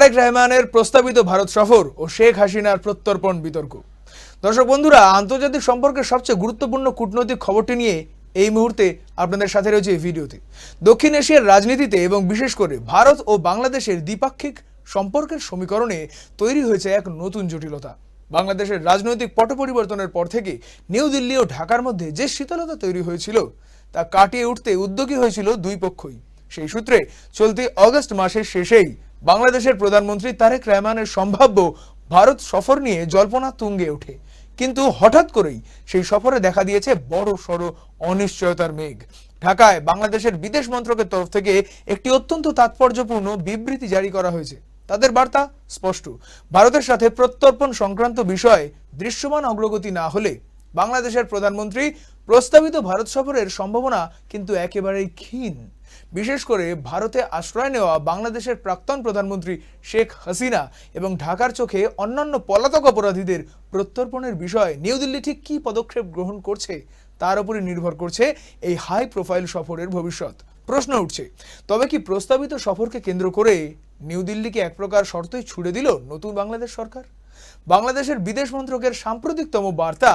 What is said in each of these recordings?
তারেক রহমানের প্রস্তাবিত ভারত সফর ও শেখ হাসিনার প্রত্যর্পণ বিতর্ক। দর্শক বন্ধুরা, আন্তর্জাতিক সম্পর্কের সবচেয়ে গুরুত্বপূর্ণ কূটনৈতিক খবরটি নিয়ে এই মুহূর্তে আপনাদের সাথে রয়েছে এই ভিডিওতে। দক্ষিণ এশিয়ার রাজনীতিতে এবং বিশেষ করে ভারত ও বাংলাদেশের দ্বিপাক্ষিক সম্পর্কের সমীকরণে তৈরি হয়েছে এক নতুন জটিলতা। বাংলাদেশের রাজনৈতিক পট পরিবর্তনের পর থেকে নিউ দিল্লি ও ঢাকার মধ্যে যে শীতলতা তৈরি হয়েছিল তা কাটিয়ে উঠতে উদ্যোগী হয়েছিল দুই পক্ষই। সেই সূত্রে চলতি অগস্ট মাসের শেষেই বাংলাদেশের প্রধানমন্ত্রী তারেক রহমানের সম্ভাব্য ভারত সফর নিয়ে জল্পনা তুঙ্গে ওঠে। কিন্তু হঠাৎ করেই সেই সফরে দেখা দিয়েছে বড় সড় অনিশ্চয়তার মেঘ। ঢাকায় বাংলাদেশের বিদেশ মন্ত্রকের তরফ থেকে একটি অত্যন্ত তাৎপর্যপূর্ণ বিবৃতি জারি করা হয়েছে। তাদের বার্তা স্পষ্ট, ভারতের সাথে প্রত্যর্পণ সংক্রান্ত বিষয়ে দৃশ্যমান অগ্রগতি না হলে বাংলাদেশের প্রধানমন্ত্রী প্রস্তাবিত ভারত সফরের সম্ভাবনা কিন্তু একেবারেই ক্ষীণ। বিশেষ করে ভারতে আশ্রয় নেওয়া বাংলাদেশের প্রাক্তন প্রধানমন্ত্রী শেখ হাসিনা এবং ঢাকার চোখে অন্যান্য পলাতক অপরাধীদের প্রত্যর্পণের বিষয়ে নিউ দিল্লি ঠিক কী পদক্ষেপ গ্রহণ করছে তার উপরে নির্ভর করছে এই হাই প্রোফাইল সফরের ভবিষ্যৎ। প্রশ্ন উঠছে, তবে কি প্রস্তাবিত সফরকে কেন্দ্র করে নিউ দিল্লিকে এক প্রকার শর্তই ছুড়ে দিল নতুন বাংলাদেশ সরকার? বাংলাদেশের বিদেশ মন্ত্রকের সাম্প্রতিকতম বার্তা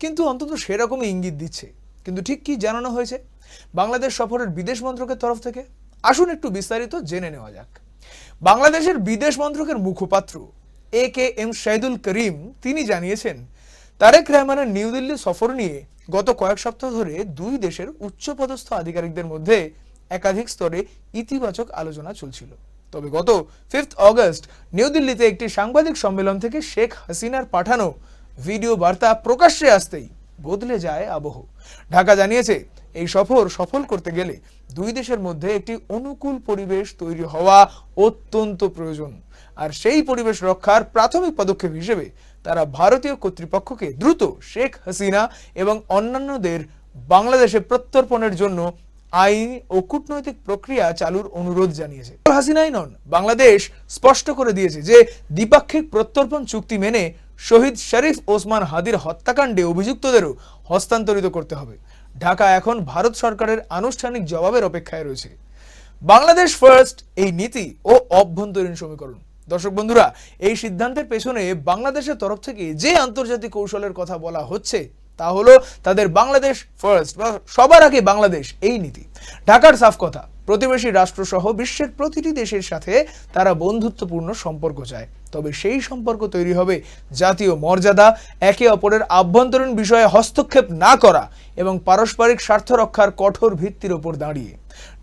কিন্তু অন্তত সেরকমই ইঙ্গিত দিচ্ছে। কিন্তু ঠিক কি জানানো হয়েছে বাংলাদেশ সফরের বিদেশ মন্ত্রকের তরফ থেকে? আসুন একটু বিস্তারিত জেনে নেওয়া যাক। বাংলাদেশের বিদেশ মন্ত্রকের মুখপাত্র AKM শাহিদুল করিম তিনি জানিয়েছেন, তারেক রহমানের নিউ দিল্লি সফর নিয়ে গত কয়েক সপ্তাহ ধরে দুই দেশের উচ্চপদস্থ আধিকারিকদের মধ্যে একাধিক স্তরে ইতিবাচক আলোচনা চলছিল। তবে গত 5 অগস্ট নিউ দিল্লিতে একটি সাংবাদিক সম্মেলন থেকে শেখ হাসিনার পাঠানো ভিডিও বার্তা প্রকাশ্যে আসতেই বদলে যায় আবহ। ঢাকা জানিয়েছে, এই সফর সফল করতে গেলে দুই দেশের মধ্যে একটি অনুকূল পরিবেশ তৈরি হওয়া অত্যন্ত প্রয়োজন। আর সেই পরিবেশ রক্ষার প্রাথমিক পদক্ষেপ হিসেবে তারা ভারতীয় কর্তৃপক্ষকে দ্রুত শেখ হাসিনা এবং অন্যান্যদের বাংলাদেশে প্রত্যর্পণের জন্য আইনি ও কূটনৈতিক প্রক্রিয়া চালুর অনুরোধ জানিয়েছে। হাসিনাই নন, বাংলাদেশ স্পষ্ট করে দিয়েছে যে দ্বিপাক্ষিক প্রত্যর্পণ চুক্তি মেনে শহীদ শরীফ ওসমান হাদির হত্যাকাণ্ডে অভিযুক্তদেরও হস্তান্তরিত করতে হবে। ঢাকা এখন ভারত সরকারের আনুষ্ঠানিক জবাবের অপেক্ষায় রয়েছে। বাংলাদেশ ফার্স্ট এই নীতি ও অভ্যন্তরীণ সমীকরণ। দর্শক বন্ধুরা, এই সিদ্ধান্তের পেছনে বাংলাদেশের তরফ থেকে যে আন্তর্জাতিক কৌশলের কথা বলা হচ্ছে তা হলো তাদের বাংলাদেশ ফার্স্ট বা সবার আগে বাংলাদেশ এই নীতি। ঢাকার সাফ কথা, প্রতিবেশী রাষ্ট্রসহ বিশ্বের প্রতিটি দেশের সাথে তারা বন্ধুত্বপূর্ণ সম্পর্ক চায়। তবে সেই সম্পর্ক তৈরি হবে জাতীয় মর্যাদা, একে অপরের আভ্যন্তরীণ বিষয়ে হস্তক্ষেপ না করা এবং পারস্পরিক স্বার্থ রক্ষার কঠোর ভিত্তির উপর দাঁড়িয়ে।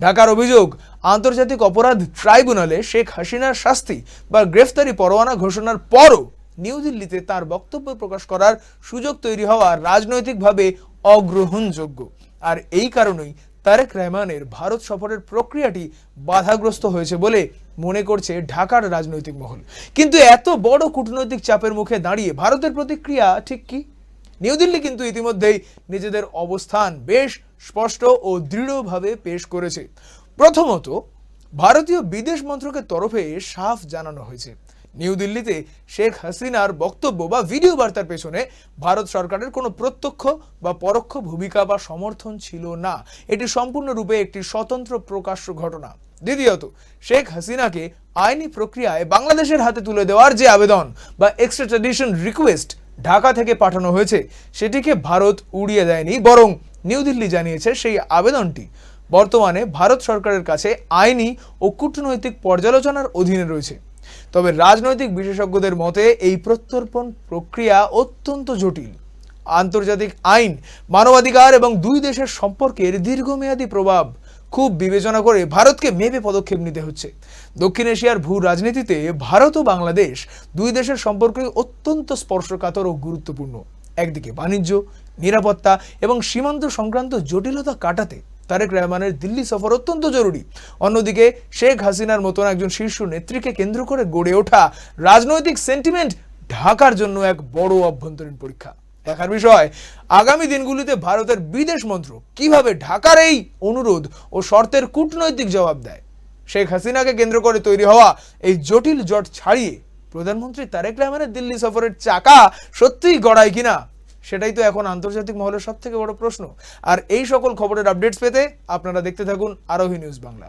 ঢাকার অভিযোগ, আন্তর্জাতিক অপরাধ ট্রাইব্যুনালে শেখ হাসিনার শাস্তি বা গ্রেফতারি পরোয়ানা ঘোষণার পরও নিউ দিল্লিতে তার বক্তব্য প্রকাশ করার সুযোগ তৈরি হওয়া রাজনৈতিকভাবে অগ্রহণযোগ্য। আর এই কারণেই তারেক রহমানের ভারত সফরের প্রক্রিয়াটি বাধাগ্রস্ত হয়েছে বলে মনে করছে ঢাকার রাজনৈতিক মহল। কিন্তু এত বড় কূটনৈতিক চাপের মুখে দাঁড়িয়ে ভারতের প্রতিক্রিয়া ঠিক কি? নিউ দিল্লি কিন্তু ইতিমধ্যেই নিজেদের অবস্থান বেশ স্পষ্ট ও দৃঢ়ভাবে পেশ করেছে। প্রথমত, ভারতীয় বিদেশ মন্ত্রকের তরফে সাফ জানানো হয়েছে, নিউ দিল্লিতে শেখ হাসিনার বক্তব্য বা ভিডিও বার্তার পেছনে ভারত সরকারের কোনো প্রত্যক্ষ বা পরোক্ষ ভূমিকা বা সমর্থন ছিল না। এটি সম্পূর্ণরূপে একটি স্বতন্ত্র প্রকাশ্য ঘটনা। দ্বিতীয়ত, শেখ হাসিনাকে আইনি প্রক্রিয়ায় বাংলাদেশের হাতে তুলে দেওয়ার যে আবেদন বা এক্সট্রাডিশন রিকোয়েস্ট ঢাকা থেকে পাঠানো হয়েছে সেটিকে ভারত উড়িয়ে দেয়নি, বরং নিউ দিল্লি জানিয়েছে সেই আবেদনটি বর্তমানে ভারত সরকারের কাছে আইনি ও কূটনৈতিক পর্যালোচনার অধীনে রয়েছে। তবে রাজনৈতিক বিশেষজ্ঞদের মতে এই প্রত্যর্পণ প্রক্রিয়া অত্যন্ত জটিল। আন্তর্জাতিক আইন, মানবাধিকার এবং দুই দেশের সম্পর্কের দীর্ঘমেয়াদী প্রভাব খুব বিবেচনা করে ভারতকে মেপে পদক্ষেপ নিতে হচ্ছে। দক্ষিণ এশিয়ার ভূ রাজনীতিতে ভারত ও বাংলাদেশ দুই দেশের সম্পর্কই অত্যন্ত স্পর্শকাতর ও গুরুত্বপূর্ণ। একদিকে বাণিজ্য, নিরাপত্তা এবং সীমান্ত সংক্রান্ত জটিলতা কাটাতে তারেক রহমানের দিল্লি সফর অত্যন্ত জরুরি। অন্যদিকে শেখ হাসিনার মতন একজন শীর্ষ নেত্রীকে কেন্দ্র করে গড়ে ওঠা রাজনৈতিক সেন্টিমেন্ট ঢাকার জন্য এক বড় অভ্যন্তরীণ পরীক্ষা। দেখার বিষয়, আগামী দিনগুলিতে ভারতের বিদেশ মন্ত্রক কিভাবে ঢাকার এই অনুরোধ ও শর্তের কূটনৈতিক জবাব দেয়। শেখ হাসিনাকে কেন্দ্র করে তৈরি হওয়া এই জটিল জট ছাড়িয়ে প্রধানমন্ত্রী তারেক রহমানের দিল্লি সফরের চাকা সত্যিই গড়ায় কিনা, সেটাই তো এখন আন্তর্জাতিক মহলের সবথেকে বড় প্রশ্ন। আর এই সকল খবরের আপডেটস পেতে আপনারা দেখতে থাকুন আরোহী নিউজ বাংলা।